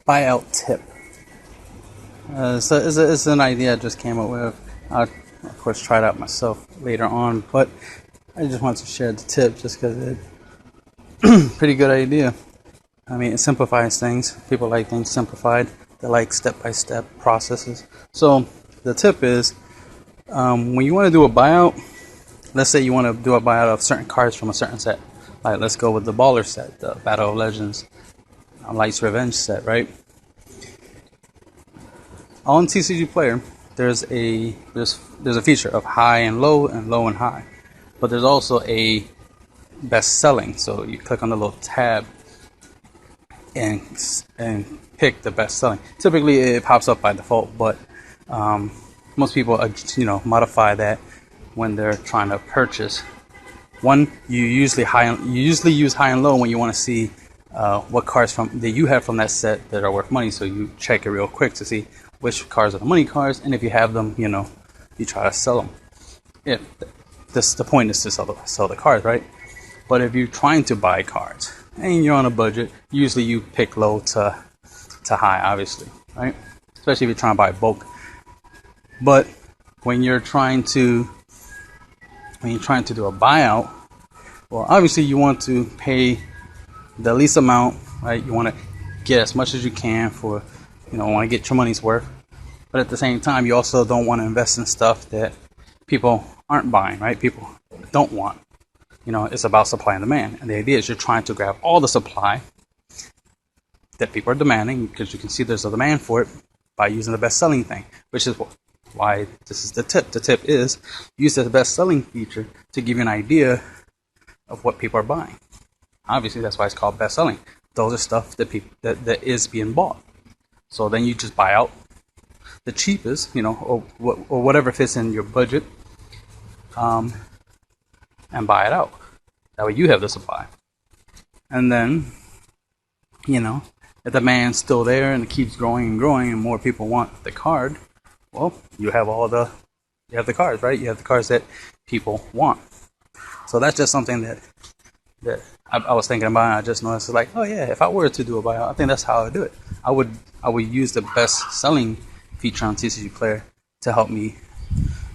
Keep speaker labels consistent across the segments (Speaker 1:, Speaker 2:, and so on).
Speaker 1: buyout tip. So it's an idea I just came up with. I'll, of course, try it out myself later on, but I just wanted to share the tip just because it's a pretty good idea. I mean, it simplifies things. People like things simplified. They like step-by-step processes. So the tip is, when you want to do a buyout, let's say you want to do a buyout of certain cards from a certain set. Like, let's go with the Baller set, the Battle of Legends, Light's Revenge set, right? On TCG Player, there's a feature of high and low and high, but there's also a best selling. So you click on the little tab and pick the best selling. Typically, it pops up by default, but most people modify that when they're trying to purchase. One, you usually use high and low when you want to see what cards that you have from that set that are worth money. So you check it real quick to see which cards are the money cards, and if you have them, you try to sell them. If the point is to sell the cards, right? But if you're trying to buy cards and you're on a budget, usually you pick low to high, obviously, right? Especially if you're trying to buy bulk. But when you're trying to do a buyout, well, obviously you want to pay the least amount, right? You want to get as much as you can for, want to get your money's worth. But at the same time, you also don't want to invest in stuff that people aren't buying, right? People don't want. It's about supply and demand. And the idea is you're trying to grab all the supply that people are demanding, because you can see there's a demand for it, by using the best selling thing, which is why this is the tip. The tip is use the best selling feature to give you an idea of what people are buying. Obviously, that's why it's called best selling. Those are stuff that that is being bought. So then you just buy out the cheapest, or whatever fits in your budget, and buy it out. That way you have the supply. And then, if the demand's still there and it keeps growing and growing and more people want the card, well, you have the cards, right? You have the cards that people want. So that's just something that I was thinking about, and I just noticed, like, oh yeah, if I were to do a buyout, I think that's how I would do it. I would use the best selling feature on TCG Player to help me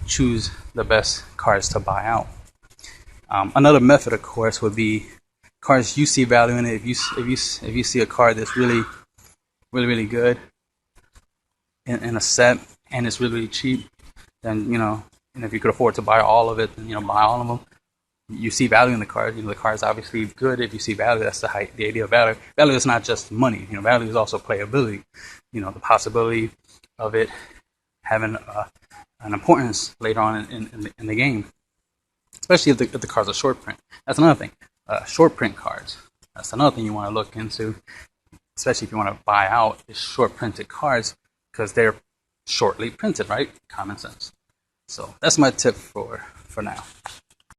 Speaker 1: choose the best cards to buy out. Another method, of course, would be cards you see value in it. If you see a card that's really, really, really good in a set and it's really, really cheap, then and if you could afford to buy all of it, then buy all of them. You see value in the card. The card is obviously good. If you see value, that's the idea of value. Value is not just money. Value is also playability. The possibility of it having an importance later on in the game, especially if the cards are short print. That's another thing. Short print cards. That's another thing you want to look into, especially if you want to buy out is short printed cards, because they're shortly printed, right? Common sense. So that's my tip for now.